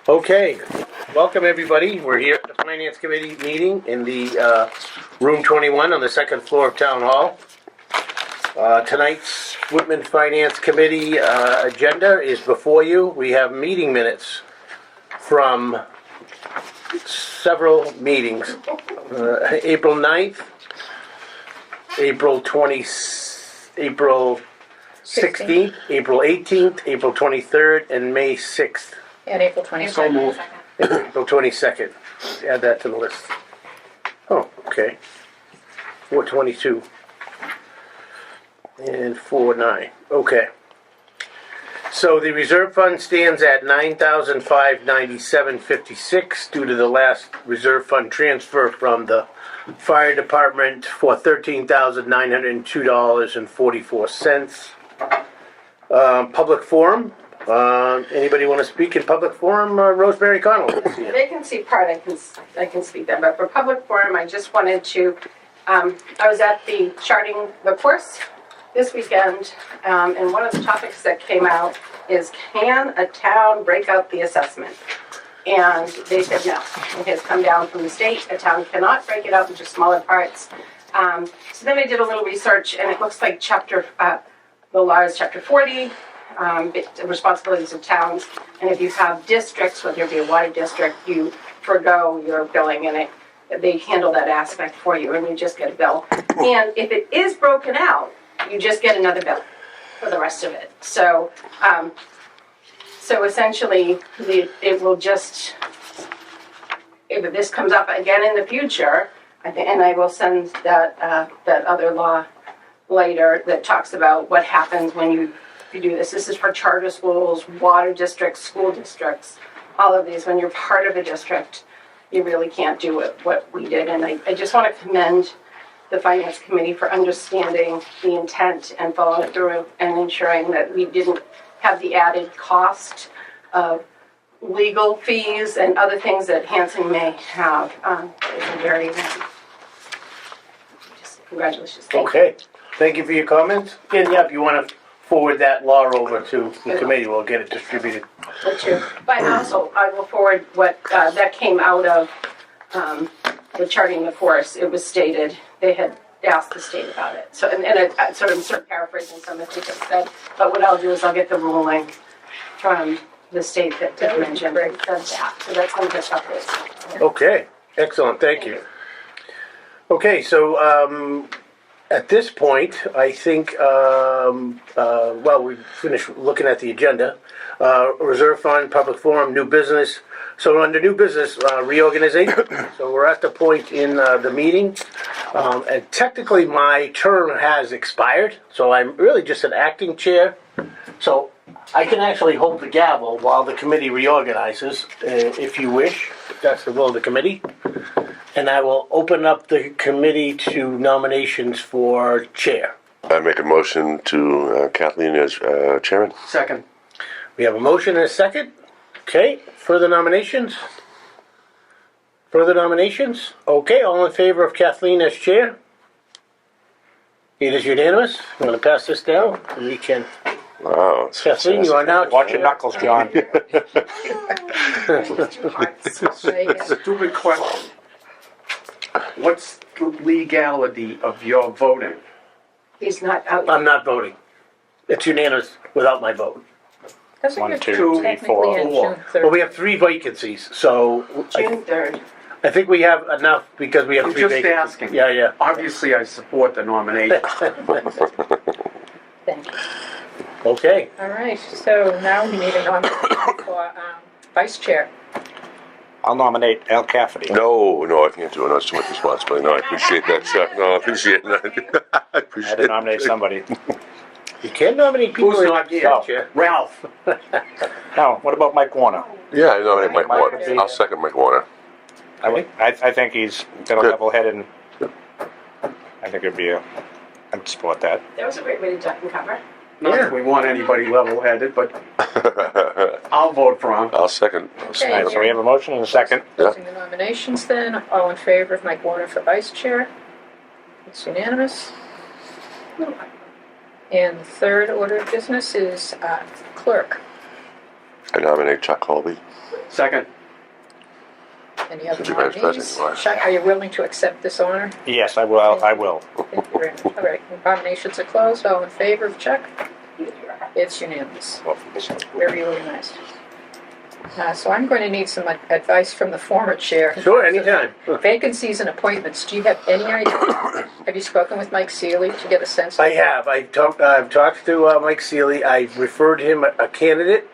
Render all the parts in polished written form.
Okay, welcome everybody. We're here at the Finance Committee meeting in the room 21 on the second floor of Town Hall. Tonight's Whitman Finance Committee agenda is before you. We have meeting minutes from several meetings. April 9th, April 16th, April 18th, April 23rd, and May 6th. And April 22nd. So moved. April 22nd. Add that to the list. Oh, okay. 422. And 49. Okay. So the reserve fund stands at $9,597.56 due to the last reserve fund transfer from the fire department for $13,902.44. Public forum. Anybody want to speak in public forum? Rosemary Connell. Vacancy part, I can speak there, but for public forum, I just wanted to, I was at the charting the course this weekend, and one of the topics that came out is, can a town break out the assessment? And they said no. It has come down from the state. A town cannot break it out into smaller parts. So then I did a little research, and it looks like the law is chapter 40, responsibilities of towns, and if you have districts, whether it be a wide district, you forgo your billing, and they handle that aspect for you, and you just get a bill. And if it is broken out, you just get another bill for the rest of it. So, so essentially, it will just, if this comes up again in the future, and I will send that other law later that talks about what happens when you do this. This is for charter schools, water districts, school districts, all of these. When you're part of a district, you really can't do what we did. And I just want to commend the Finance Committee for understanding the intent and following it through and ensuring that we didn't have the added cost of legal fees and other things that Hanson may have. It's very, congratulations. Thank you. Okay. Thank you for your comments. And yeah, if you want to forward that law over to the committee, we'll get it distributed. But also, I will forward what that came out of the charting the course. It was stated, they had asked the state about it. So, and I sort of paraphrasing some of the things I said, but what I'll do is I'll get the ruling from the state that did mention that. So that's going to get updated. Okay. Excellent. Thank you. Okay, so at this point, I think, well, we've finished looking at the agenda. Reserve fund, public forum, new business. So under new business, reorganization. So we're at the point in the meeting. And technically my term has expired. So I'm really just an acting chair. So I can actually hold the gavel while the committee reorganizes, if you wish, if that's the will of the committee. And I will open up the committee to nominations for chair. I make a motion to Kathleen as chairman. Second. We have a motion and a second. Okay, further nominations? Further nominations? Okay, all in favor of Kathleen as chair? It is unanimous. I'm going to pass this down and we can... Wow. Kathleen, you are now Watch your knuckles, John. Stupid question. What's the legality of your voting? He's not out. I'm not voting. It's unanimous without my vote. Doesn't 1, your 2, term 3, technically 4. end June 3rd? Well, we have 3 vacancies, so June 3rd. I think we have enough because we have I'm 3 just vacancies. asking. Yeah. Obviously, I support the nomination. Thank you. Okay. All right, so now we need a nomination for vice chair. I'll nominate Al Cafferty. No, I can't do it. That's too much responsibility. No, I appreciate that, Chuck. No, I appreciate that. I I appreciate had to nominate somebody. You can nominate people. Who's not here? Chair. Ralph. Now, what about Mike Warner? Yeah, I nominate Mike Warner. I'll second Mike Warner. I think he's got a Good. level head, and I think it'd be I'd support that. That was a great way to duck and cover. Not that we want anybody level-headed, but I'll vote for him. I'll second. All right, so we have a motion and a second. Closing the nominations then. All in favor of Mike Warner for vice chair? It's unanimous. And the third order of business is clerk. I nominate Chuck Colby. Second. Any other Should be vice nominees? president. Chuck, are you willing to accept this honor? Yes, I will. I will. Thank you very much. All right, nominations are closed. All in favor of Chuck? It's unanimous. Well, for this one. Very organized. So I'm going to need some advice from the former chair. Sure, anytime. Vacancies and appointments. Do you have any idea? Have you spoken with Mike Seeley to get a sense? I have. I've talked to Mike Seeley. I've referred him a candidate.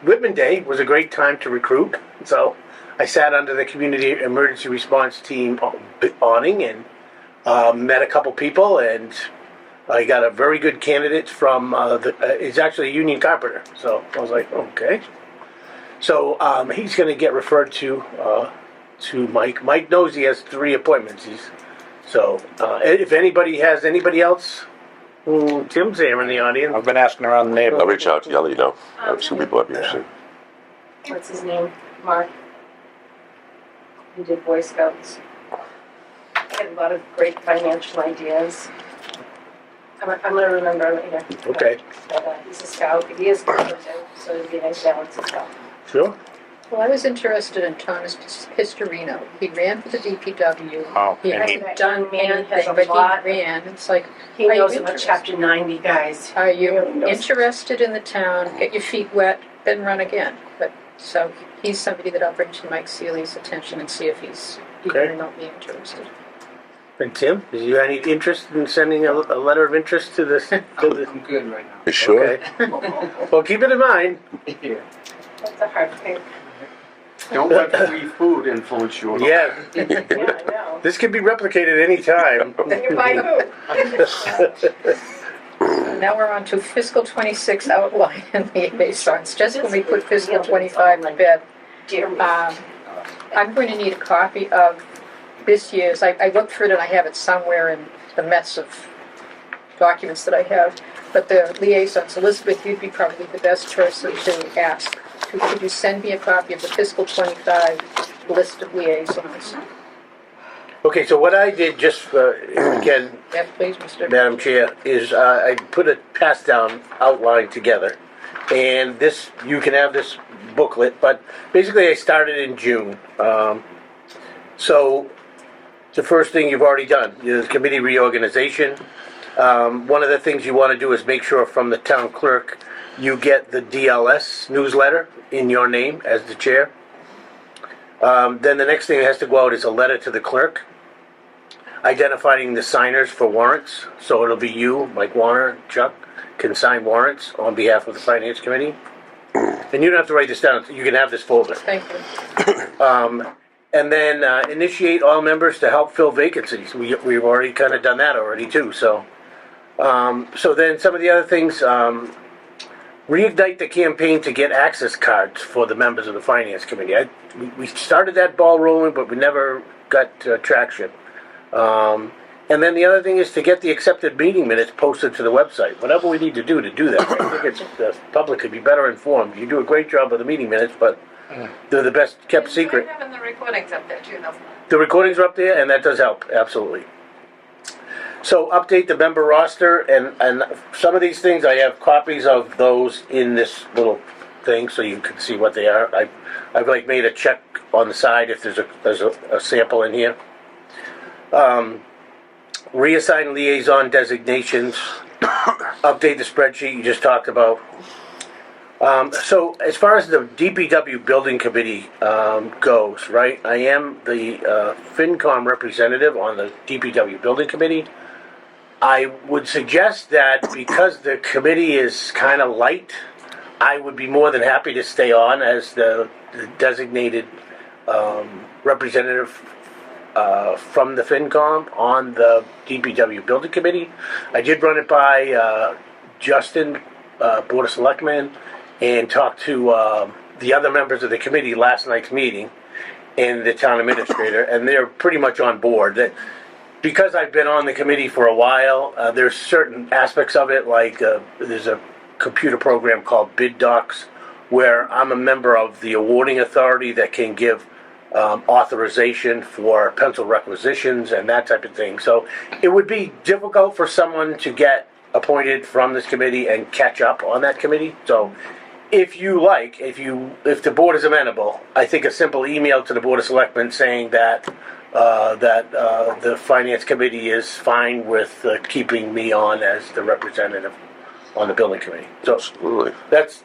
Whitman Day was a great time to recruit. So I sat under the Community Emergency Response Team awning and met a couple people, and I got a very good candidate from, he's actually a union carpenter. So I was like, okay. So he's going to get referred to Mike. Mike knows he has 3 appointments. So if anybody has anybody else, Tim's there in the audience. I've been asking around the I'll neighborhood. reach out to you, I'll let you know. I have some people I'd be interested. What's his name? Mark. He did Boy Scouts. He had a lot of great financial ideas. I'm gonna remember later. Okay. But he's a scout. He is conservative, so it'd be nice balance as well. Sure. Well, I was interested in Thomas Pistorino. He ran for the DPW. Oh, He and he- hasn't done Man has anything, a but lot. he ran. It's like, He Are you knows about interested? chapter 90, guys. are you Really knows. interested in the town? Get your feet wet, then run again. But so he's somebody that I'll bring to Mike Seeley's attention and see if he's Okay. even remotely interested. And Tim, is you any interest in sending a letter of interest to this? I'm good right now. You sure? Okay. Well, keep it in mind. Yeah. That's a hard thing. Don't let free food influence you. Yeah, Yeah, I know. this can be replicated anytime. You buy who? Now we're on to fiscal 26 outline and liaisons. Just when we put fiscal 25 to bed, Dear me. I'm going to need a copy of this year's. I looked through it and I have it somewhere in the mess of documents that I have. But the liaisons, Elizabeth, you'd be probably the best person to ask. Could you send me a copy of the fiscal 25 list of liaisons? Okay, so what I did just, again, Yeah, please, Mr. Madam Chair, is I put a pass-down outline together. And this, you can have this booklet, but basically I started in June. So the first thing you've already done is committee reorganization. One of the things you want to do is make sure from the town clerk you get the DLS newsletter in your name as the chair. Then the next thing that has to go out is a letter to the clerk identifying the signers for warrants. So it'll be you, Mike Warner, Chuck, can sign warrants on behalf of the Finance Committee. And you don't have to write this down, you can have this folder. Thank you. And then initiate all members to help fill vacancies. We've already kind of done that already too, so. So then some of the other things, reignite the campaign to get access cards for the members of the Finance Committee. We started that ball rolling, but we never got traction. And then the other thing is to get the accepted meeting minutes posted to the website. Whatever we need to do that. I think the public could be better informed. You do a great job of the meeting minutes, but they're the best kept secret. We're having the recordings up there too, though. The recordings are up there, and that does help, absolutely. So update the member roster, and some of these things, I have copies of those in this little thing, so you can see what they are. I've like made a check on the side if there's a sample in here. Reassign liaison designations, update the spreadsheet you just talked about. So as far as the DPW building committee goes, right, I am the FinCom representative on the DPW building committee. I would suggest that because the committee is kind of light, I would be more than happy to stay on as the designated representative from the FinCom on the DPW building committee. I did run it by Justin, Board of Selectmen, and talked to the other members of the committee last night's meeting and the town administrator, and they're pretty much on board. That because I've been on the committee for a while, there's certain aspects of it, like there's a computer program called Bid Docs, where I'm a member of the awarding authority that can give authorization for pencil requisitions and that type of thing. So it would be difficult for someone to get appointed from this committee and catch up on that committee. So if you like, if the board is amenable, I think a simple email to the Board of Selectmen saying that the Finance Committee is fine with keeping me on as the representative on the Building Committee. So Absolutely. that's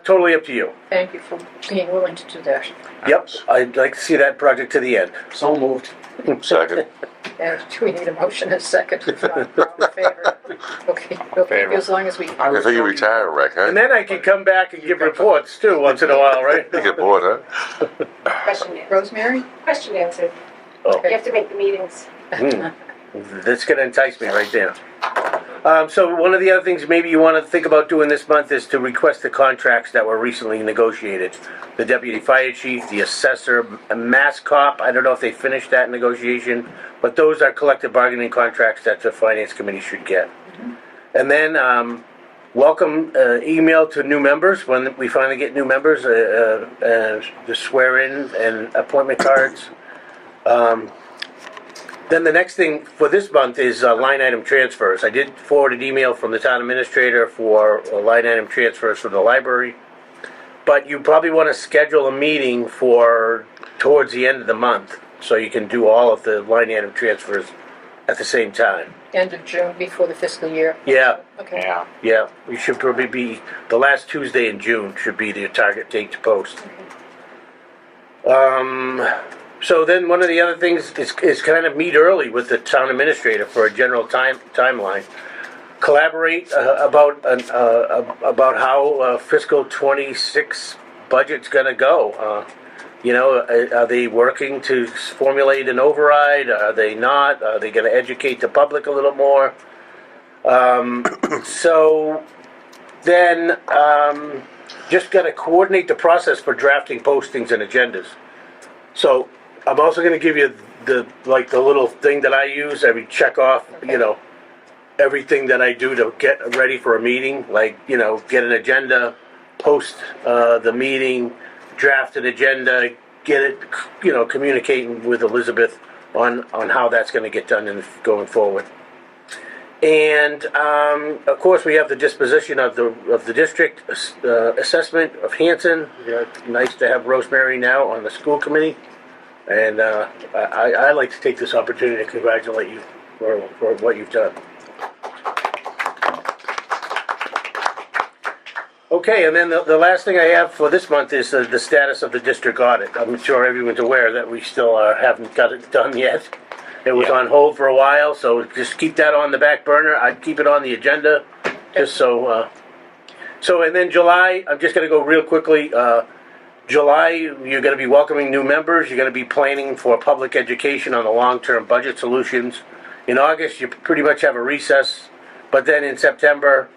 totally up to you. Thank you for being willing to do that. Yep, I'd like to see that project to the end. So moved. Second. And do we need a motion and a second? If not, all in favor? Okay, Favor. as long as we, I I was think you joking. retire, Rick, huh? And then I can come back and give reports too once in a while, right? You get bored, huh? Question answered. Rosemary? Question answered. Oh. You have to make the meetings. That's gonna entice me right there. So one of the other things maybe you want to think about doing this month is to request the contracts that were recently negotiated. The deputy fire chief, the assessor, a mass cop, I don't know if they finished that negotiation, but those are collective bargaining contracts that the finance committee should get. And then, welcome email to new members when we finally get new members, the swear in and appointment cards. Then the next thing for this month is line item transfers. I did forward an email from the town administrator for line item transfers for the library. But you probably want to schedule a meeting for towards the end of the month so you can do all of the line item transfers at the same time. End of June before the fiscal year? Yeah, Okay. Yeah. yeah. You should probably be, the last Tuesday in June should be the target date to post. So then one of the other things is kind of meet early with the town administrator for a general timeline. Collaborate about how fiscal 26 budget's gonna go. Are they working to formulate an override? Are they not? Are they gonna educate the public a little more? So then just gotta coordinate the process for drafting postings and agendas. So I'm also gonna give you the little thing that I use, check off, everything that I do to get ready for a meeting, get an agenda, post the meeting, draft an agenda, get it, communicating with Elizabeth on how that's gonna get done and going forward. And of course, we have the disposition of the district assessment of Hanson. Nice to have Rosemary now on the school committee. And I'd like to take this opportunity to congratulate you for what you've done. Okay, and then the last thing I have for this month is the status of the district audit. I'm sure everyone's aware that we still haven't got it done yet. It was on hold for a while, so just keep that on the back burner. I'd keep it on the agenda, just so. And then July, I'm just going to go real quickly. July, you're going to be welcoming new members. You're going to be planning for public education on the long-term budget solutions. In August, you pretty much have a recess, but then in September,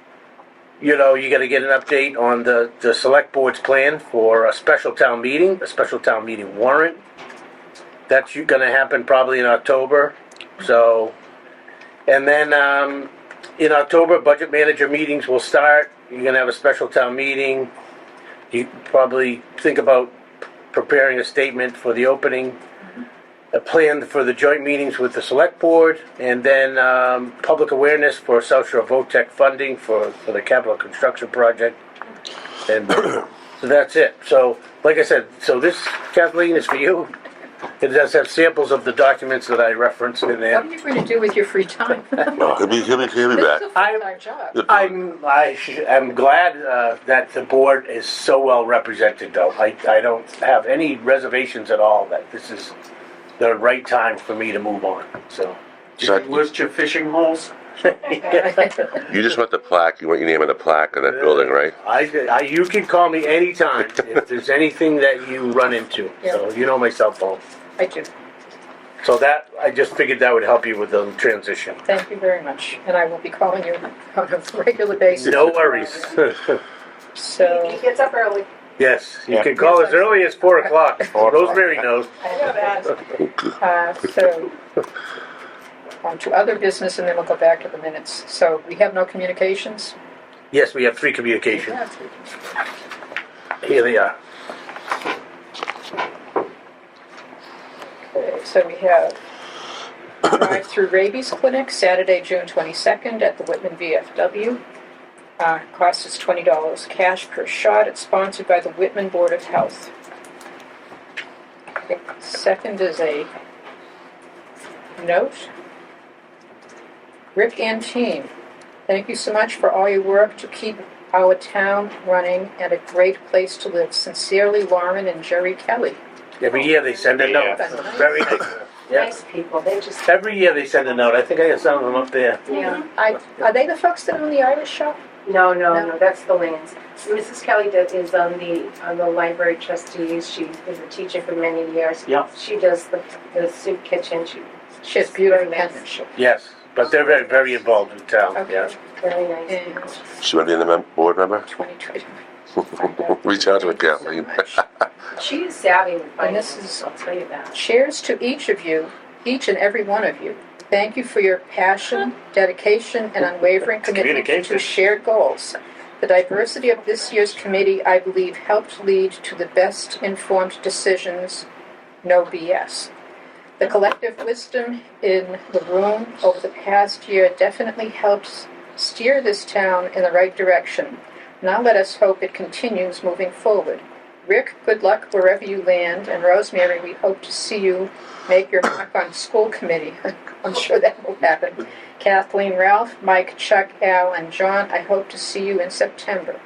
you got to get an update on the select board's plan for a special town meeting warrant. That's going to happen probably in October. So, and then in October, budget manager meetings will start. You're going to have a special town meeting. You probably think about preparing a statement for the opening, a plan for the joint meetings with the select board, and then public awareness for South Shore VOTEC funding for the capital construction project. And so that's it. So, like I said, this, Kathleen, is for you. It does have samples of the documents that I referenced in What there. are you going to do with your free time? Oh, he'll be back. This is a full-time job. I'm glad that the board is so well represented, though. I don't have any reservations at all that this is the right time for me to move on. So, Did you list your fishing holes? You just want the plaque, you want your name on the plaque on that building, right? you can call me anytime if there's anything that you run into. So you know my cell phone. I do. So that I just figured that would help you with the transition. Thank you very much. And I will be calling you on a regular basis. No worries. So, He gets up early. Yes, you Yeah. can call as early as 4 o'clock. 4 o'clock. Rosemary knows. I know that. so on to other business, and then we'll go back to the minutes. So we have no communications? Yes, we have 3 communications. Yeah, three. Here they are. Okay, so we have drive-through rabies clinic, Saturday, June 22nd at the Whitman VFW. Cost is $20. Cash per shot. It's sponsored by the Whitman Board of Health. Okay, second is a note. Rick and team, thank you so much for all your work to keep our town running and a great place to live. Sincerely, Lauren and Jerry Kelly. Every year they send a note. Yeah. Very nice. Yeah. Nice people, they just, Every year they send a note. I think I have some of them up there. yeah. Are they the folks that own the Irish shop? No, that's the Lanes. Mrs. Kelly that is on the library trustees. She is a teacher for many years. Yeah. She does the soup kitchen. She has beautiful Very nice. penmanship. Yes, but they're very, very involved with town. Okay. Yeah. Very nice. And She want to be the board member? 2020. Reach out to her, Thank you so Kathleen. much. She is savvy with And this finances, is- I'll tell you that. Cheers to each of you, each and every one of you. Thank you for your passion, dedication, and unwavering commitment to Communication. shared goals. The diversity of this year's committee, I believe, helped lead to the best informed decisions, no BS. The collective wisdom in the room over the past year definitely helps steer this town in the right direction. Now let us hope it continues moving forward. Rick, good luck wherever you land, and Rosemary, we hope to see you make your mark on school committee. I'm sure that will happen. Kathleen, Ralph, Mike, Chuck, Al, and John, I hope to see you in September.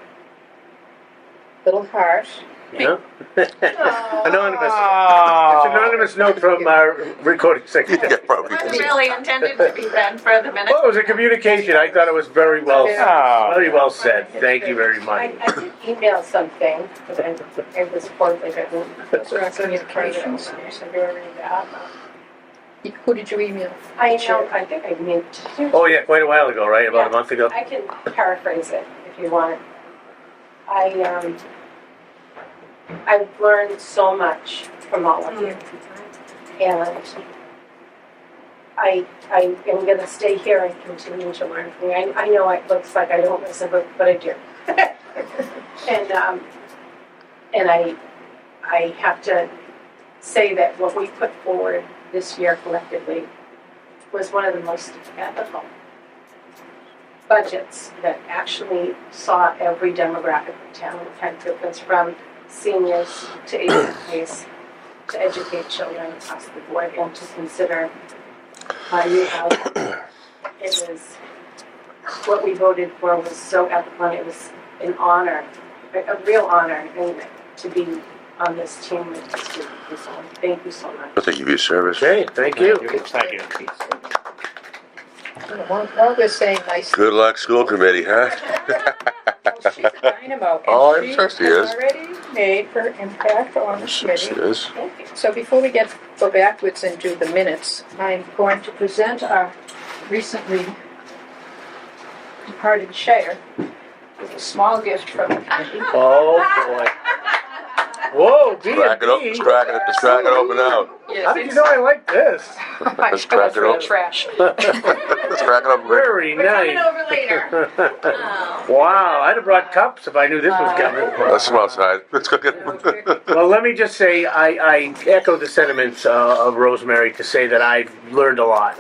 Little heart. Yeah. Anonymous. It's an anonymous note from our recording secretary. Yeah, probably. Wasn't really intended to be read for the minute. Well, it was a communication. I thought it was very well, very well said. Thank you very much. I did email something, and it was poorly written. Those are our communications. So you already that. Who did you email? I know, I think I meant to. Oh, yeah, quite a while ago, right? About a month ago. I can paraphrase it if you want. I've learned so much from all of you. And I am going to stay here and continue to learn from you. I know it looks like I don't listen, but I do. And I have to say that what we put forward this year collectively was one of the most ethical budgets that actually saw every demographic of town. It had difference from seniors to agencies to educate children across the board and to consider new housing. It was, what we voted for was so ethical, and it was an honor, a real honor, and to be on this team with this group of people. Thank you so much. Thank you for your service. Okay, thank you. Thank you. While we're saying nice Good luck, school committee, huh? things, she's a dynamo. Oh, and I'm sure she has is. already made her impact on the She committee. is. Thank you. So before we go backwards and do the minutes, I'm going to present our recently departed chair with a small gift from the committee. Oh, boy. Whoa, B Crack it up, and let's B. crack it, let's crack it open out. How did you know I like this? Let's crack it open. Trash. Let's crack it up, Rick. Very We're coming nice. over later. Oh. Wow, I'd have brought cups if I knew this was coming. Let's come outside. Let's go get. Well, let me just say, I echo the sentiments of Rosemary to say that I've learned a lot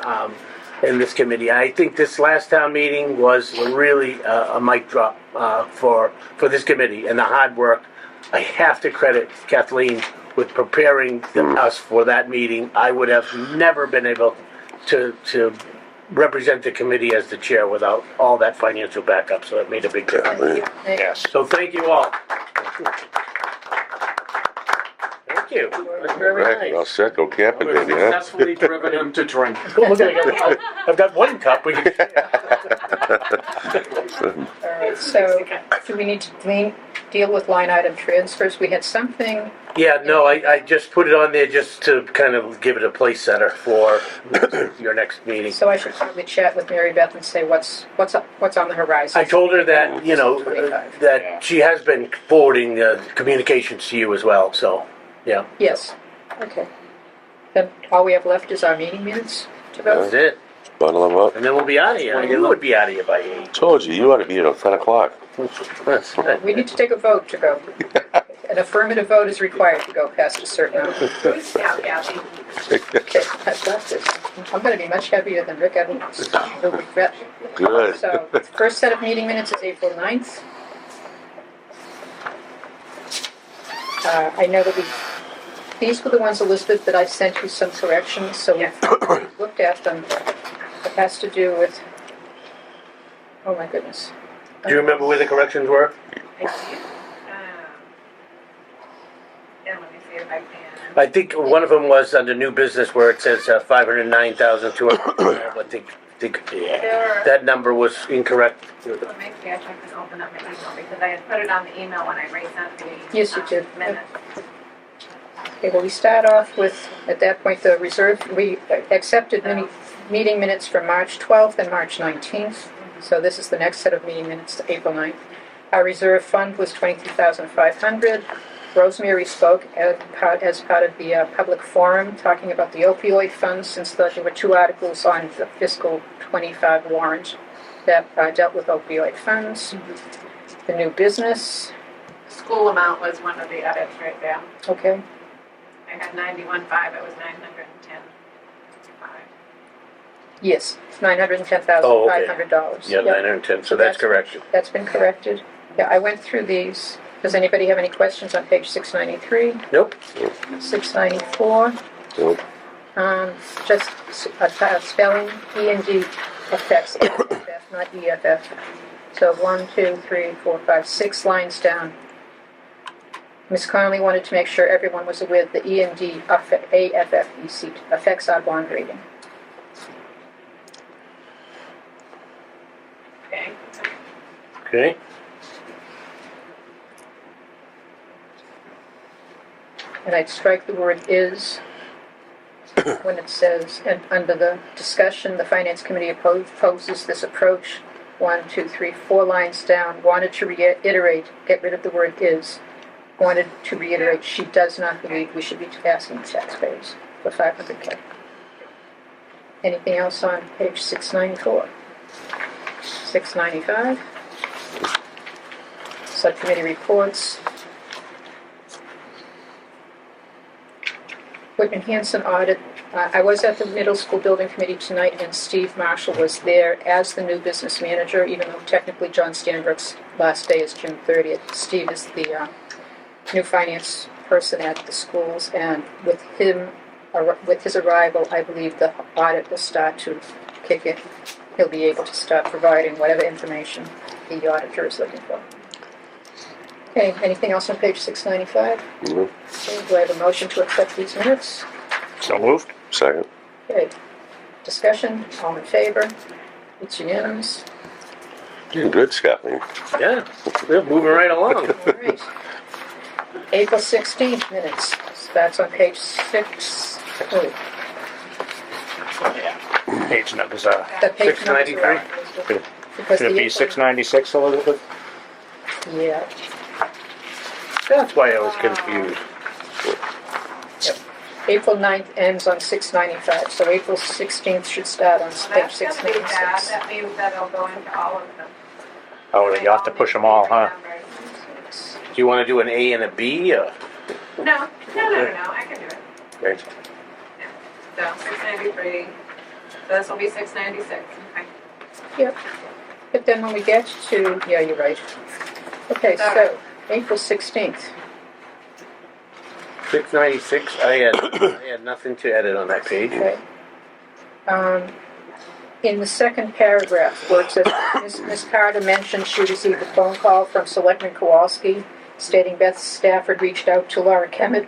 in this committee. I think this last town meeting was really a mic drop for this committee and the hard work. I have to credit Kathleen with preparing us for that meeting. I would have never been able to represent the committee as the chair without all that financial backup, so it made a big difference. Yes. So thank you all. Thank you. That's very Right, well nice. set, go camping, We've baby, huh? successfully driven him to drink. Cool, look, I've got one cup. We can All right, so do we need to deal with line item transfers? We had something, Yeah, no, I just put it on there just to kind of give it a place setter for your next meeting. so I should probably chat with Mary Beth and say what's on the horizon. I told her that, that she has been forwarding communications to you as well, so, yeah. Yes, okay. Then all we have left is our meeting minutes to go. That's it. Bundle them up. And then we'll be out of here. You would be out of here by 8. Told you, you ought to be here till 10 o'clock. That's it. We need to take a vote to go. An affirmative vote is required to go past a certain number. Boy Scout, Kathy. Okay, I've got this. I'm gonna be much happier than Rick Evans. He'll regret. Good. So, the first set of meeting minutes is April 9th. I know that these were the ones, Elizabeth, that I sent you some corrections, so Yes. we've looked at them. It has to do with, oh my goodness. Do you remember where the corrections were? I do. And let me see if I can. I think one of them was under new business where it says 509,200. But that number was incorrect. Let me see if I can open up my email because I had put it on the email when I resent the Yes, you did. minutes. Okay, well, we start off with, at that point, the reserve, we accepted meeting minutes from March 12th and March 19th. So this is the next set of meeting minutes, to April 9th. Our reserve fund was $22,500. Rosemary spoke as part of the public forum, talking about the opioid funds, since there were two articles on the fiscal 25 warrant that dealt with opioid funds. The new business, School amount was one of the edits right there. okay. I had 91.5, it was 910.5. Yes, $910,500. Yeah, Yep. 910, so that's corrected. That's been corrected. Yeah, I went through these. Does anybody have any questions on page 693, Nope. 694? Nope. Just spelling, E&D affects EFF, not EFF. So 1, 2, 3, 4, 5, 6 lines down. Ms. Connolly wanted to make sure everyone was aware that the E&D AFFEC affects our bond rating. Okay. Okay. And I'd strike the word "is" when it says, and under the discussion, the Finance Committee opposes this approach. 1, 2, 3, 4 lines down. Wanted to reiterate, get rid of the word "is." Wanted to reiterate, she does not believe we should be asking taxpayers for $500K. Anything else on page 694? 695. Subcommittee reports. Whitman Hanson audit. I was at the middle school building committee tonight, and Steve Marshall was there as the new business manager, even though technically John Stanbrook's last day is June 30th. Steve is the new finance person at the schools, and with his arrival, I believe the audit will start to kick in. He'll be able to start providing whatever information the auditor is looking for. Okay, anything else on page 695? Nope. Okay, do I have a motion to accept these minutes? So moved. Second. Okay, discussion, all in favor? It's unanimous. Doing good, Scotland. Yeah, we're moving right along. All right. April 16th minutes, so that's on page 6. Oh, Yeah. Page numbers the page numbers 693. are- because Should it the be 696, Elizabeth? Yeah, That's why I was confused. April 9th ends on 695, so April 16th should start on Well, page that's gonna be bad, 696. that means that it'll go into all of them. Oh, you have to push them all, huh? Do you want to do an A and a B? No, I can do it. Okay. So 693, so this will be 696, okay. Yep. But then when we get to, yeah, you're right. Okay, so April 16th. 696, I had nothing to edit on that page. Okay. In the second paragraph, where it says, Ms. Carter mentioned she received a phone call from Selectman Kowalski stating Beth Stafford reached out to Laura Kemet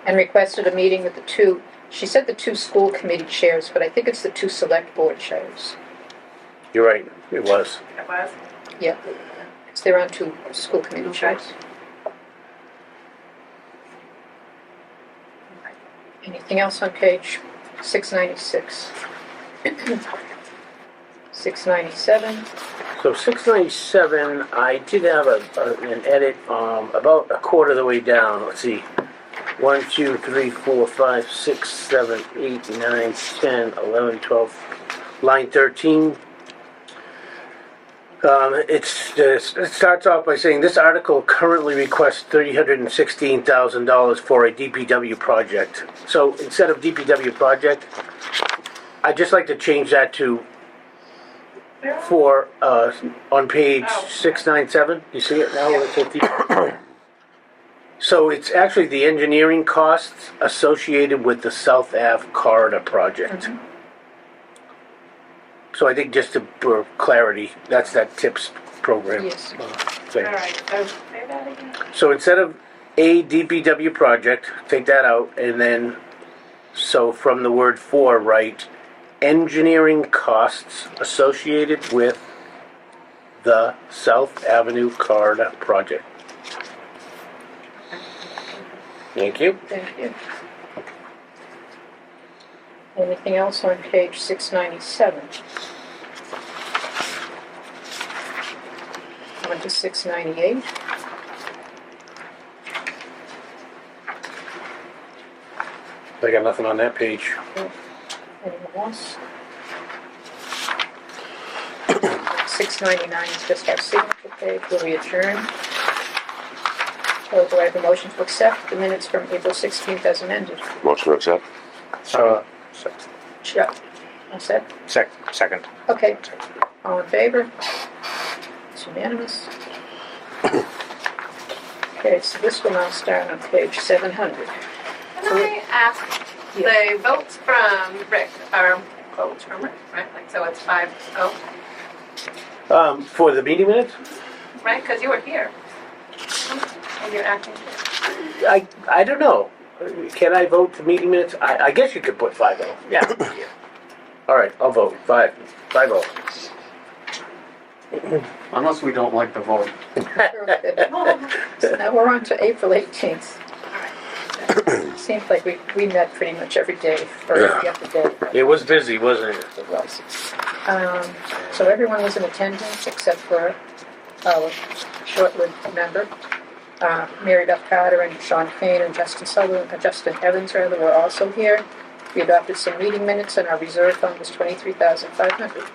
and requested a meeting with the two, she said the two school committee chairs, but I think it's the two select board chairs. You're right, it was. It was? Yeah, because they're on two school committee Okay. chairs. Anything else on page 696? 697. So 697, I did have an edit about a quarter of the way down. Let's see. 1, 2, 3, 4, 5, 6, 7, 8, 9, 10, 11, 12. Line 13. It starts off by saying this article currently requests $316,000 for a DPW project. So instead of DPW project, I'd just like to change that to for on page 697. You see it now? It's at the- So it's actually the engineering costs associated with the South Ave corridor project. So I think just for clarity, that's that TIPS program. Yes. Thing. All right, so say that again. So instead of a DPW project, take that out, and then, so from the word for, write engineering costs associated with the South Avenue corridor project. Thank you. Thank you. Anything else on page 697? On to 698. I got nothing on that page. Anyone else? 699 is just our signature page. Will we adjourn? Or do I have a motion to accept the minutes from April 16th as amended? Motion to accept? Sure. All set? Second. Okay. All in favor? It's unanimous. Okay, so this will now start on page 700. Can I ask, the votes from Rick are votes from Rick, right? Like, so it's 5-0, For the meeting minutes, right? Because you were here. And you're acting. I don't know. Can I vote to meeting minutes? I guess you could put 5-0. Yeah. All right, I'll vote 5-0. Unless we don't like the vote. So now we're on to April 18th. Seems like we met pretty much every day for every other day. It was busy, wasn't it? It was. So everyone was in attendance except for our short-lived member. Mary Beth Carter and Sean Payne and Justin Evans were also here. We adopted some meeting minutes and our reserve fund was $23,500.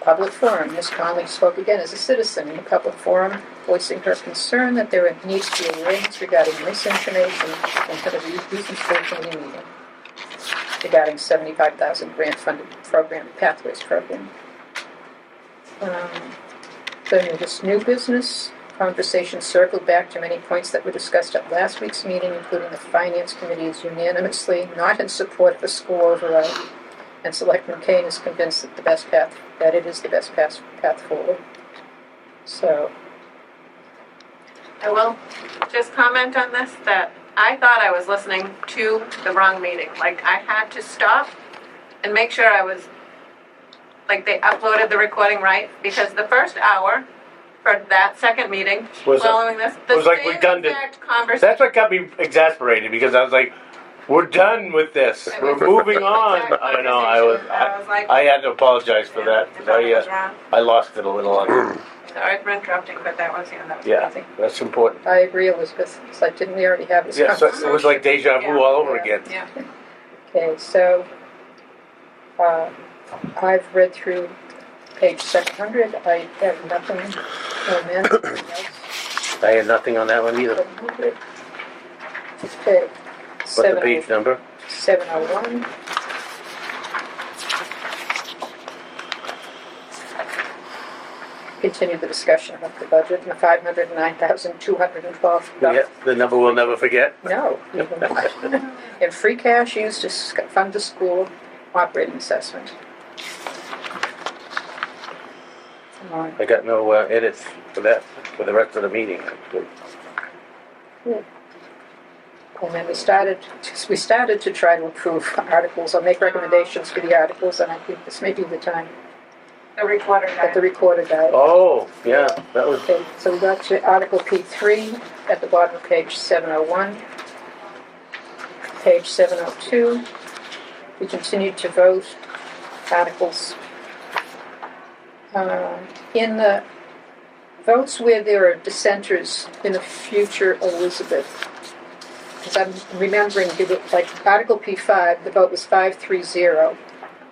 Public forum. Ms. Conley spoke again as a citizen in the public forum, voicing her concern that there needs to be awareness regarding misinformation and for the reasons for the committee meeting regarding $75,000 grant-funded program, Pathways program. Then this new business conversation circled back to many points that were discussed at last week's meeting, including the Finance Committee is unanimously not in support of a school override, and Selectman Kane is convinced that it is the best path forward. So, I will just comment on this, that I thought I was listening to the wrong meeting. Like, I had to stop and make sure I was, like, they uploaded the recording right, because the first hour for that second meeting, Was following this, the was like same redundant. exact conversation. That's what got me exasperated because I was like, "We're done with this. It We're was the moving same on." exact I know. I was. like, I had to apologize for that. I thought it was wrong. I lost it a little on. Sorry for interrupting, but that was, that was Yeah, amazing. that's important. I agree, Elizabeth. It's like, didn't we already have this Yeah, so conversation? it was like deja vu all over Yeah. again. Yeah. Okay, so I've read through page 700. I have nothing to amend. Anything else? I had nothing on that one either. 700. Okay. But the page number. 701. Continue the discussion about the budget and the $509,212. Yeah, the number we'll never forget. No, even not. And free cash used to fund the school operating assessment. I got no edits for that for the rest of the meeting. And then we started to try to improve articles or make recommendations for the articles, and I think this may be the time The recorder that the guy. recorder died. Oh, yeah, that was. Okay, so we got to Article P3 at the bottom of page 701. Page 702, we continued to vote articles. In the votes where there are dissenters in the future, Elizabeth, because I'm remembering, like Article P5, the vote was 5-3-0.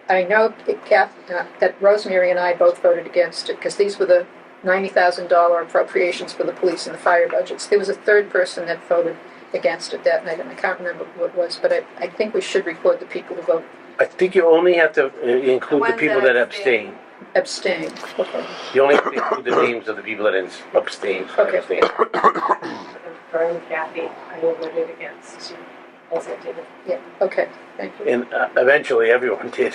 I know that Rosemary and I both voted against it, because these were the $90,000 appropriations for the police and the fire budgets. There was a third person that voted against it that night, and I can't remember who it was, but I think we should record the people who vote I think you only have to include the ones people that that abstain. abstain. Okay. You only have to include the names of the people that abstain. Okay. For Kathy, I voted against, as I did. Yeah, okay, thank you. And eventually, everyone did.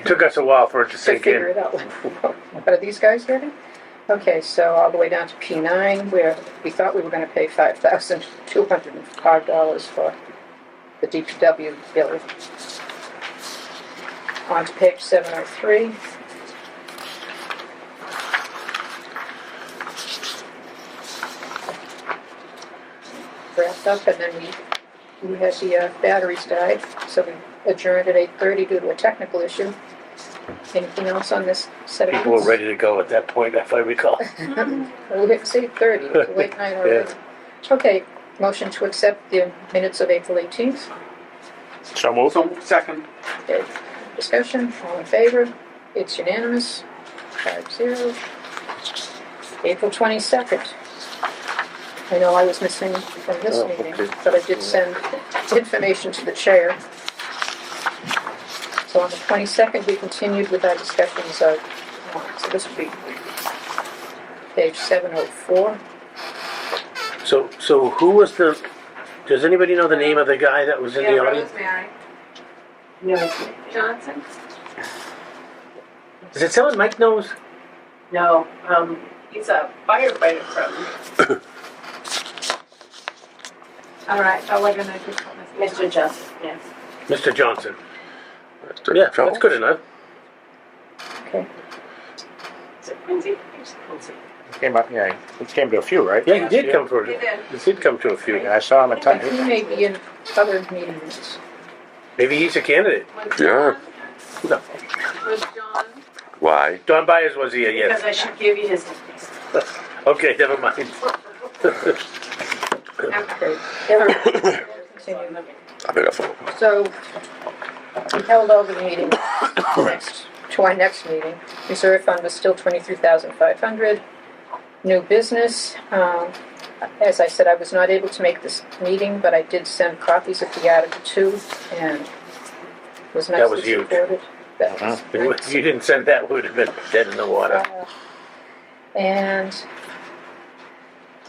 Took us a while for it to To sink figure in. it out. What are these guys getting? Okay, so all the way down to P9, where we thought we were gonna pay $5,205 for the DPW bill. On to page 703. Wrapped up, and then we had the batteries died, so we adjourned at 8:30 due to a technical issue. Anything else on this set of People were minutes? ready to go at that point, if I recall. Well, it's 8:30, it's a late night already. Okay, motion to accept the minutes of April 18th. So move. So, second. Okay, discussion, all in favor? It's unanimous, 5-0. April 22nd. I know I was missing from this Oh, meeting, okay. but I did send information to the chair. So on the 22nd, we continued with our discussions of, so this would be page 704. So who was does anybody know the name of the guy that was in Yeah, the audience? Rosemary No, Johnson. Is it someone Mike knows? no, he's a firefighter from All right, I'll let you know. Mr. Justice, yes. Mr. Johnson. Yeah, that's good enough. Okay. Is it Quincy? It's Quincy. Came up, yeah, he came to a few, right? Yeah, he did come for He it. did. He did come to a few. Yeah, I saw him at But times. he may be in other meetings. Maybe he's a candidate. Was Yeah. John, No. was John, Why? Don Byers was here, Because yes. I should give you his. Okay, never mind. Okay. Yeah, continue. I think I thought. So, we held over the meeting to our next meeting. Reserve fund was still 23,500. New business, as I said, I was not able to make this meeting, but I did send copies of the Article 2, and was That was nicely huge. supported. That was If you didn't send that, we would have been dead in the water. And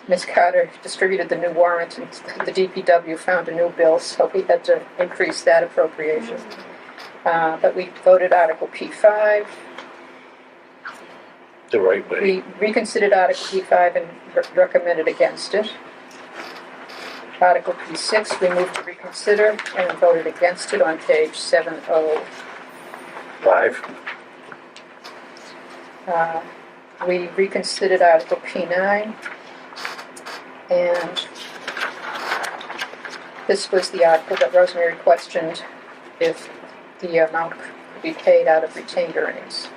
Ms. Carter distributed the new warrant, and the DPW found a new bill, so we had to increase that appropriation. But we voted Article P5. The right way. We reconsidered Article P5 and recommended against it. Article P6, we moved to reconsider and voted against it on page 705. 5. We reconsidered Article P9, and this was the article that Rosemary questioned if the amount could be paid out of retained earnings.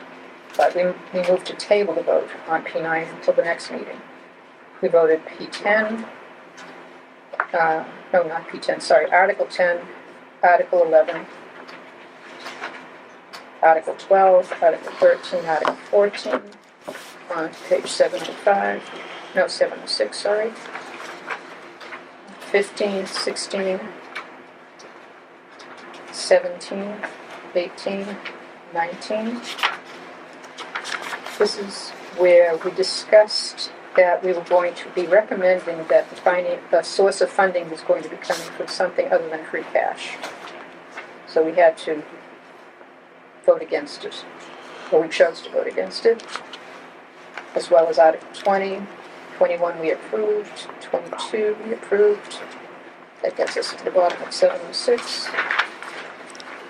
But we moved to table the vote on P9 until the next meeting. We voted P10, no, not P10, sorry, Article 10, Article 11, Article 12, Article 13, Article 14, on page 705, no, 706, sorry. 15, 16, 17, 18, 19. This is where we discussed that we were going to be recommending that the source of funding was going to be coming from something other than free cash. So we had to vote against it, or we chose to vote against it, as well as Article 20, 21 we approved, 22 we approved. That gets us to the bottom of 706,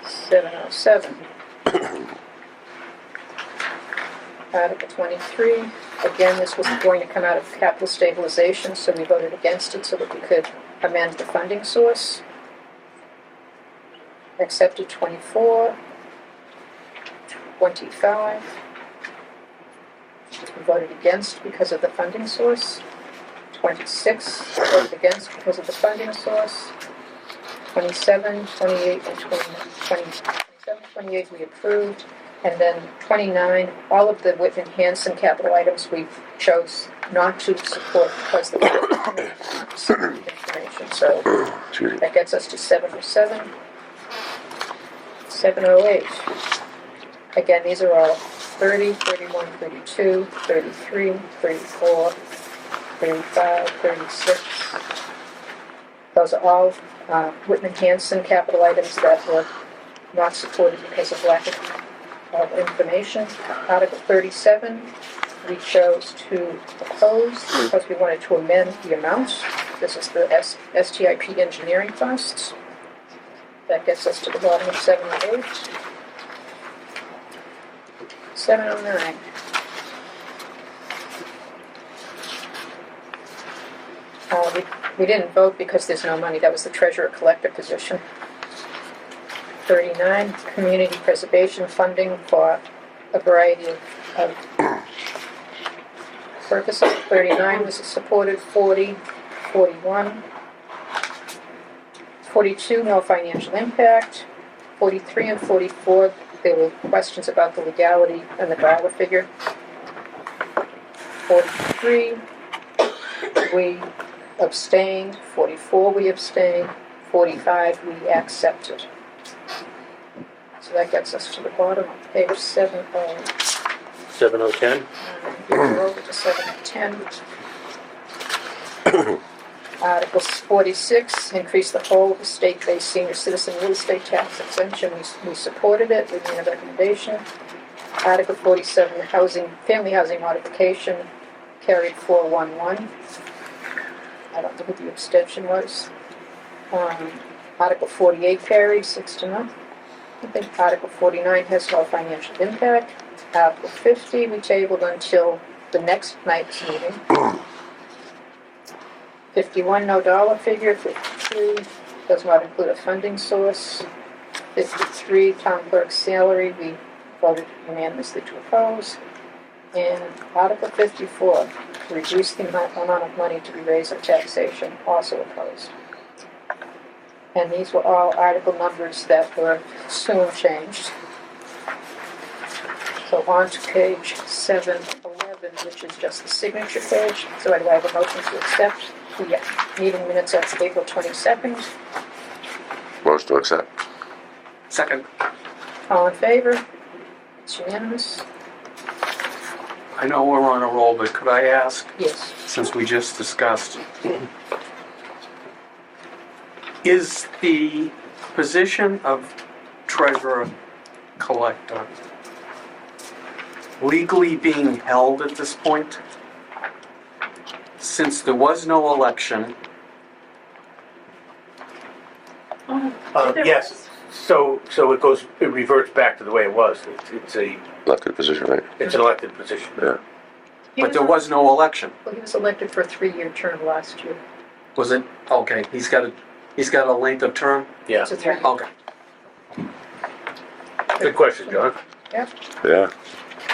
707. Article 23, again, this was going to come out of capital stabilization, so we voted against it so that we could amend the funding source. Accepted 24, 25. We voted against because of the funding source. 26, voted against because of the funding source. 27, 28, and 29, 27. 28 we approved, and then 29, all of the Whitman Hanson capital items we chose not to support because the information. So Excuse me. that gets us to 707, 708. Again, these are all 30, 31, 32, 33, 34, 35, 36. Those are all Whitman Hanson capital items that were not supported because of lack of information. Article 37, we chose to oppose because we wanted to amend the amounts. This is the STIP engineering costs. That gets us to the bottom of 708. 709. We didn't vote because there's no money. That was the treasurer-collector position. 39, community preservation funding for a variety of purposes. 39 was supported. 40, 41. 42, no financial impact. 43 and 44, there were questions about the legality and the dollar figure. 43, we abstained. 44, we abstained. 45, we accepted. So that gets us to the bottom of page 70. 7010. We're over to 710. Article 46, increase the whole of the state-based senior citizen real estate tax exemption. We supported it. We made a recommendation. Article 47, family housing modification, carried 411. I don't know who the abstention was. Article 48 carried 6-0. I think Article 49 has no financial impact. Article 50 we tabled until the next night's meeting. 51, no dollar figure. 52, does not include a funding source. 53, town clerk's salary, we voted unanimously to oppose. And Article 54, to reduce the amount of money to be raised on taxation, also opposed. And these were all article numbers that were soon changed. So on to page 711, which is just the signature page. So do I have a motion to accept the meeting minutes of April 22nd? Motion to accept. Second, All in favor? It's unanimous? I know we're on a roll, but could I ask, Yes. since we just discussed, is the position of treasurer collector legally being held at this point? Since there was no election, Yes. So it reverts back to the way it was. It's Elected position, right? an elected position. Yeah. but there was no election. Well, he was elected for a 3-year term last year. Was it? Okay, he's got a length of term? Yeah. It's a 3-year. Okay. Good question, John. Yep. Yeah.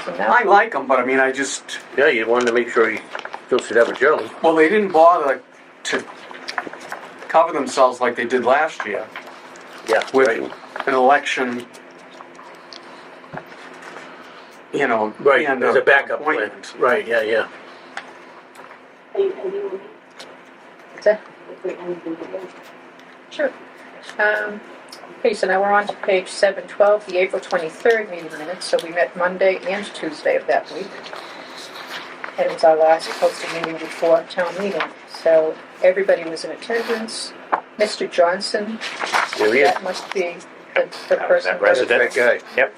So now, I like him, but I mean, I just, Yeah, you wanted to make sure he still should have a job. well, they didn't bother to cover themselves like they did last year Yeah. with Right. an election, Right. and There's a backup plan. appointment. Right. Yeah. is that? Sure. Okay, so now we're on to page 712, the April 23rd meeting minutes. So we met Monday and Tuesday of that week. And it was our last posted meeting before town meeting. So everybody was in attendance. Mr. Johnson, Here he is. that must be the person. That resident guy. Yep.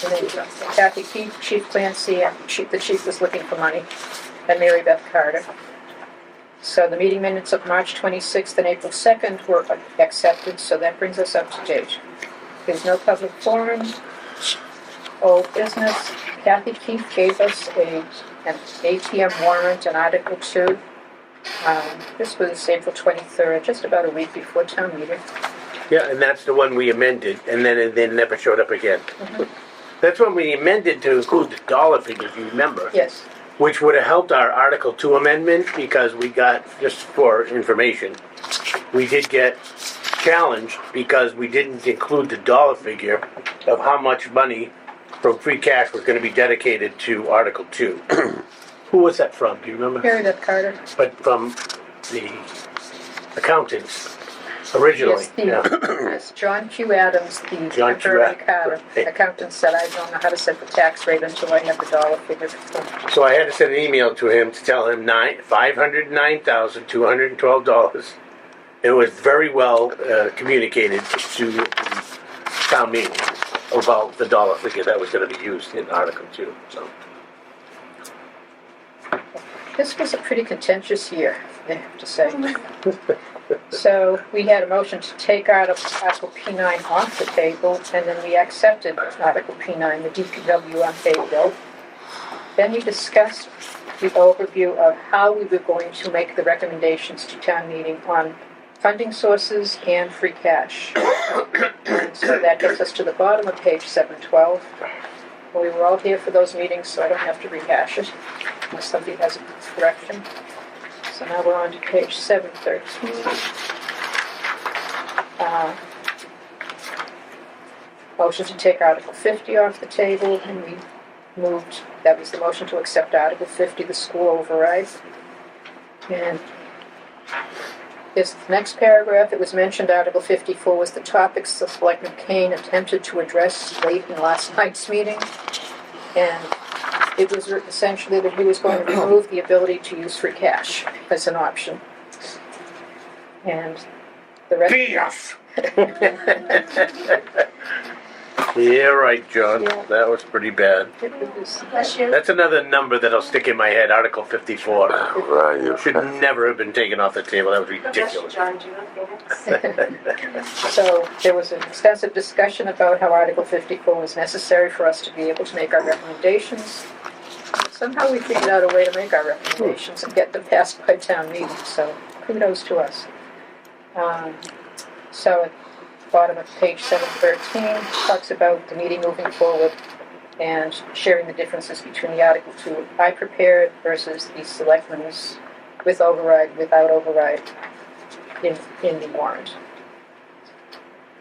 And then Kathy Keith, Chief Clancy, and the chief was looking for money, and Mary Beth Carter. So the meeting minutes of March 26th and April 2nd were accepted, so that brings us up to date. There's no public forum, old business. Kathy Keith gave us an ATM warrant in Article 2. This was April 23rd, just about a week before town meeting. Yeah, and that's the one we amended, and then it never showed up again. That's when we amended to include the dollar figure, if you remember. Yes. Which would have helped our Article 2 amendment, because we got, just for information, we did get challenged because we didn't include the dollar figure of how much money from free cash was going to be dedicated to Article 2. Who was that from? Do you remember? Mary Beth Carter. But from the accountants originally. Yes, Yeah. yes, John Q. Adams, the John Q. Mary Adams. Carter accountant, said, I don't know how to set the tax rate until I have the dollar figure. So I had to send an email to him to tell him $509,212. It was very well communicated to the town meeting about the dollar figure that was going to be used in Article 2. So This was a pretty contentious year, I have to say. So we had a motion to take Article P9 off the table, and then we accepted Article P9, the DPW unpaid bill. Then we discussed the overview of how we were going to make the recommendations to town meeting on funding sources and free cash. And so that gets us to the bottom of page 712. We were all here for those meetings, so I don't have to rehash it unless somebody has a correction. So now we're on to page 713. Motion to take Article 50 off the table, and we moved, that was the motion to accept Article 50, the school override. And this next paragraph, it was mentioned Article 54 was the topics that Selectman Kane attempted to address late in last night's meeting. And it was essentially that he was going to remove the ability to use free cash as an option. And the rest... BS! yeah, right, John. Yeah. That was pretty bad. It was, That's another number that'll stick in my head. Article 54 Right, you should never have been taken off the table. That was ridiculous. John, do you know? so there was an extensive discussion about how Article 54 was necessary for us to be able to make our recommendations. Somehow we figured out a way to make our recommendations and get them passed by town meeting, so kudos to us. So at the bottom of page 713 talks about the meeting moving forward and sharing the differences between the Article 2 I prepared versus the selectmen's with override, without override in the warrant.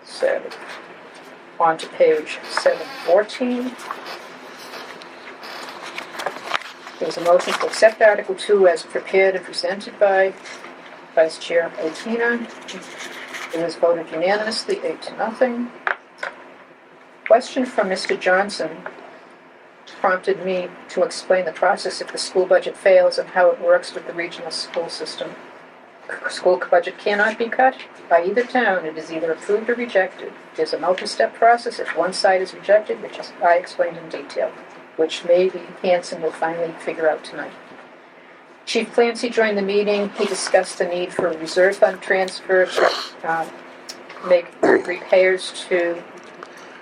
So on to page 714. There was a motion to accept Article 2 as prepared and presented by Vice Chair Otina. It was voted unanimously, 8-0. Question from Mr. Johnson prompted me to explain the process if the school budget fails and how it works with the regional school system. School budget cannot be cut by either town. It is either approved or rejected. There's a multi-step process if one side is rejected, which I explained in detail, which maybe Hanson will finally figure out tonight. Chief Clancy joined the meeting. He discussed the need for a reserve fund transfer to make repairs to,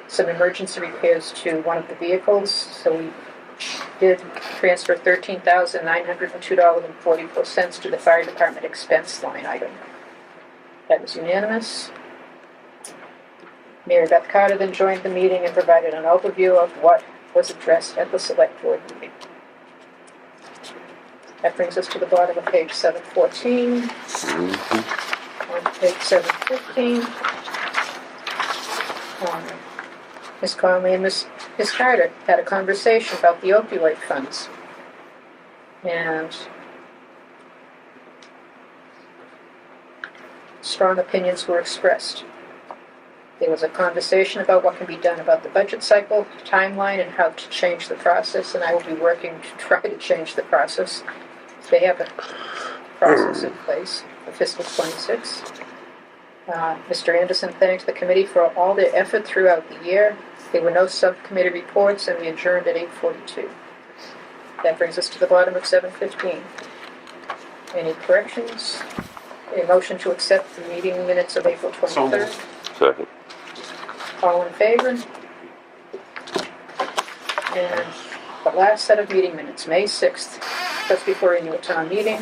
some emergency repairs to one of the vehicles. So we did transfer $13,902.44 to the fire department expense line item. That was unanimous. Mary Beth Carter then joined the meeting and provided an overview of what was addressed at the select board meeting. That brings us to the bottom of page 714. On to page 715. Ms. Conley and Ms. Carter had a conversation about the opioid funds. And strong opinions were expressed. There was a conversation about what can be done about the budget cycle, timeline, and how to change the process, and I will be working to try to change the process. They have a process in place for fiscal 26. Mr. Anderson thanked the committee for all their effort throughout the year. There were no subcommittee reports, and we adjourned at 8:42. That brings us to the bottom of 715. Any corrections? A motion to accept the meeting minutes of April 23rd. Second. All in favor? And the last set of meeting minutes, May 6th, just before annual town meeting.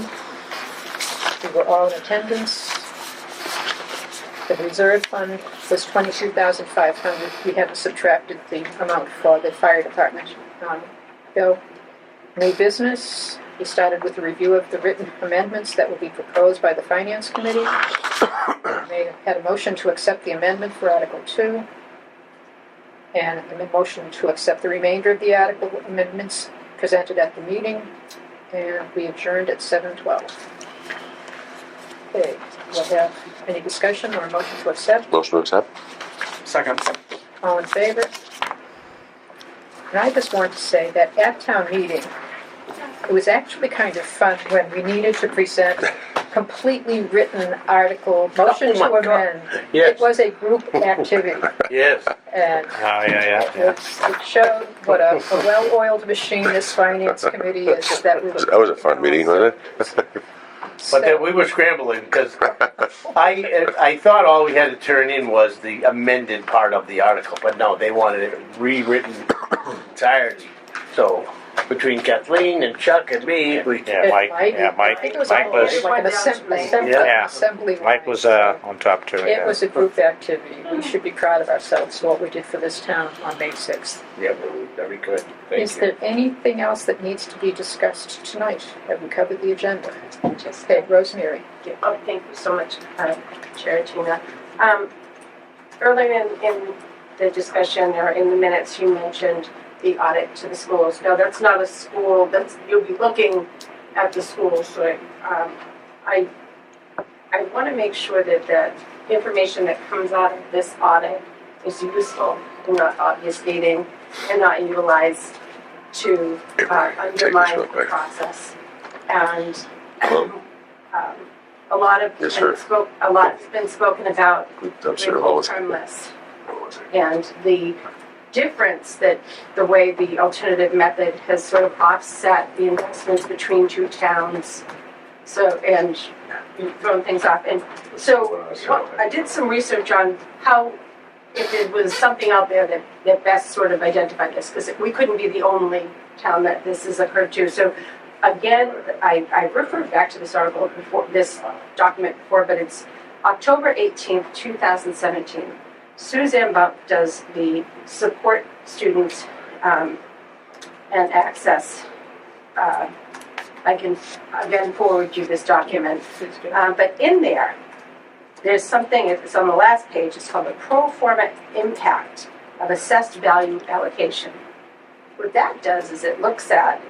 We were all in attendance. The reserve fund was $22,500. We haven't subtracted the amount for the fire department bill. New business, We started with a review of the written amendments that will be proposed by the Finance Committee. They had a motion to accept the amendment for Article 2, and a motion to accept the remainder of the article amendments presented at the meeting, and we adjourned at 7:12. Okay, we'll have any discussion or a motion to accept? Motion to accept? Second. All in favor? And I just want to say that at town meeting, it was actually kind of fun when we needed to present completely written article, motion Oh my to God. amend. Yes. It was a group activity, Yes. and it showed what a well-oiled machine this finance committee is. That Was a fun meeting, wasn't it? But then we were scrambling because I thought all we had to turn in was the amended part of the article, but no, they wanted it rewritten entirely. So between Kathleen and Chuck and me, we Yeah, Mike. Yeah, I think it was Mike was. like an assembly. Yeah. Assembly. Mike was on top too. It Yeah. was a group activity. We should be proud of ourselves for what we did for this town on May 6th. yeah, very good. Thank Is you. there anything else that needs to be discussed tonight? Have we covered the agenda? Just, Okay, Rosemary. oh, thank you so much, Chair Tina. Earlier in the discussion or in the minutes, you mentioned the audit to the schools. No, that's not a school, you'll be looking at the schools, so I want to make sure that the information that comes out of this audit is useful and not obfuscating and not utilized to undermine Take this real the quick. process. And Well, a lot of Yes, sir. a lot has been spoken about I'm the sure whole always. term list and the difference that the way the alternative method has sort of offset the investments between two towns. So, and you've thrown things off. And so I did some research on how, if there was something out there that best sort of identified this, because we couldn't be the only town that this has occurred to. So again, I referred back to this article before, this document before, but it's October 18th, 2017. Suzanne Bump does the support students and access. I can again forward you this document. But in there, there's something, it's on the last page, it's called the pro forma impact of assessed value allocation. What that does is it looks at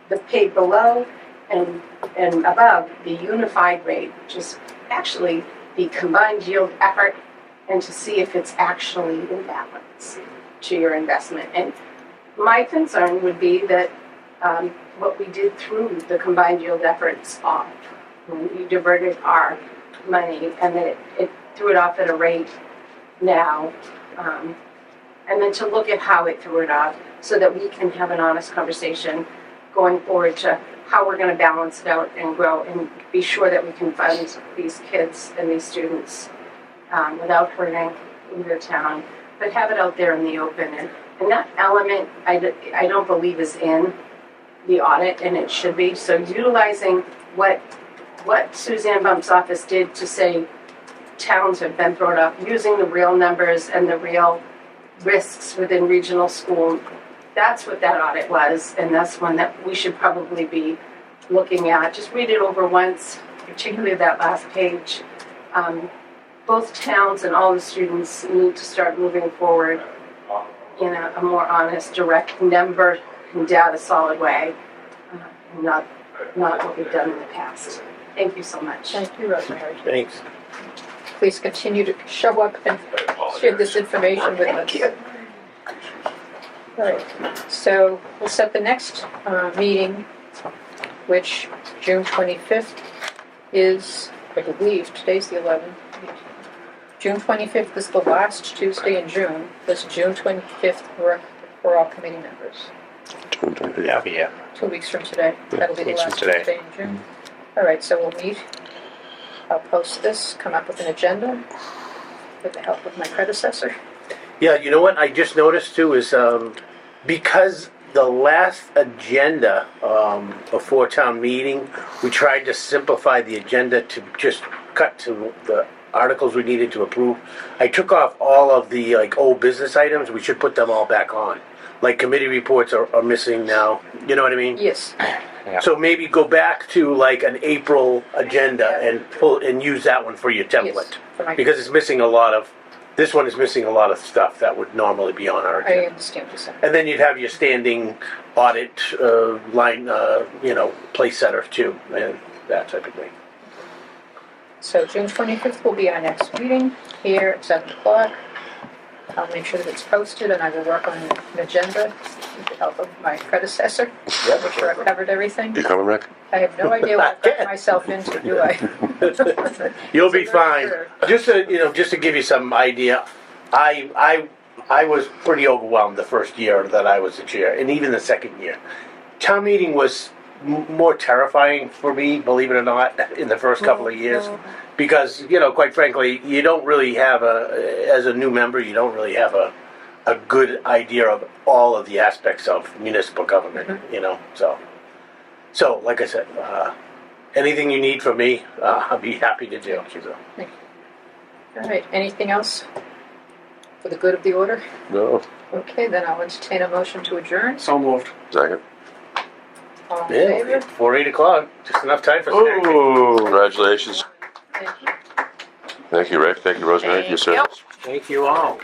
the paid below and above the unified rate, which is actually the combined yield effort, and to see if it's actually in balance to your investment. And my concern would be that what we did through the combined yield efforts off, when we diverted our money and then it threw it off at a rate now, and then to look at how it threw it off so that we can have an honest conversation going forward to how we're going to balance it out and grow and be sure that we can fund these kids and these students without hurting either town, but have it out there in the open. And that element, I don't believe is in the audit, and it should be. So utilizing what Suzanne Bump's office did to say towns have been thrown off, using the real numbers and the real risks within regional school, that's what that audit was, and that's one that we should probably be looking at. Just read it over once, particularly that last page. Both towns and all the students need to start moving forward in a more honest, direct, number and data solid way, not what we've done in the past. Thank you so much. Thank you, Rosemary. Thanks. Please continue to show up and share this information with us. Thank you. All right, so we'll set the next meeting, which June 25th is, I believe, today's the 11th. June 25th is the last Tuesday in June. Does June 25th work for all committee members? Yeah, I'll be here. 2 weeks from today. That'll be the weeks from last today. Tuesday in June. All right, so we'll meet. I'll post this, come up with an agenda with the help of my predecessor. Yeah, you know what I just noticed too is because the last agenda before town meeting, we tried to simplify the agenda to just cut to the articles we needed to approve. I took off all of the old business items. We should put them all back on. Like committee reports are missing now. You know what I mean? Yes. Yeah. So maybe go back to like an April agenda and use that one for your template. for my- Because it's missing a lot of, this one is missing a lot of stuff that would normally be on our I agenda. understand what you're saying. And then you'd have your standing audit line, place setter too, and that type of thing. So June 25th will be our next meeting here at 7 o'clock. I'll make sure that it's posted and I will work on an agenda with the help of my predecessor. Yep. Make sure I've covered everything. You coming, Rick? I have no idea what I've gotten myself into, do I? You'll be So very fine. sure. Just to give you some idea, I was pretty overwhelmed the first year that I was the chair, and even the second year. Town meeting was more terrifying for me, believe it or not, in the first couple of years, because quite frankly, you don't really have as a new member, you don't really have a good idea of all of the aspects of municipal government. So like I said, anything you need from me, I'll be happy to do. So. All right, anything else for the good of the order? No. Okay, then I'll entertain a motion to adjourn. So moved. Second. All in Yeah, favor? before 8 o'clock, just enough time for snack. Oh, congratulations. Thank you. Thank you, Rick. Thank you, Rosemary, for your Thank you. service. Thank you all.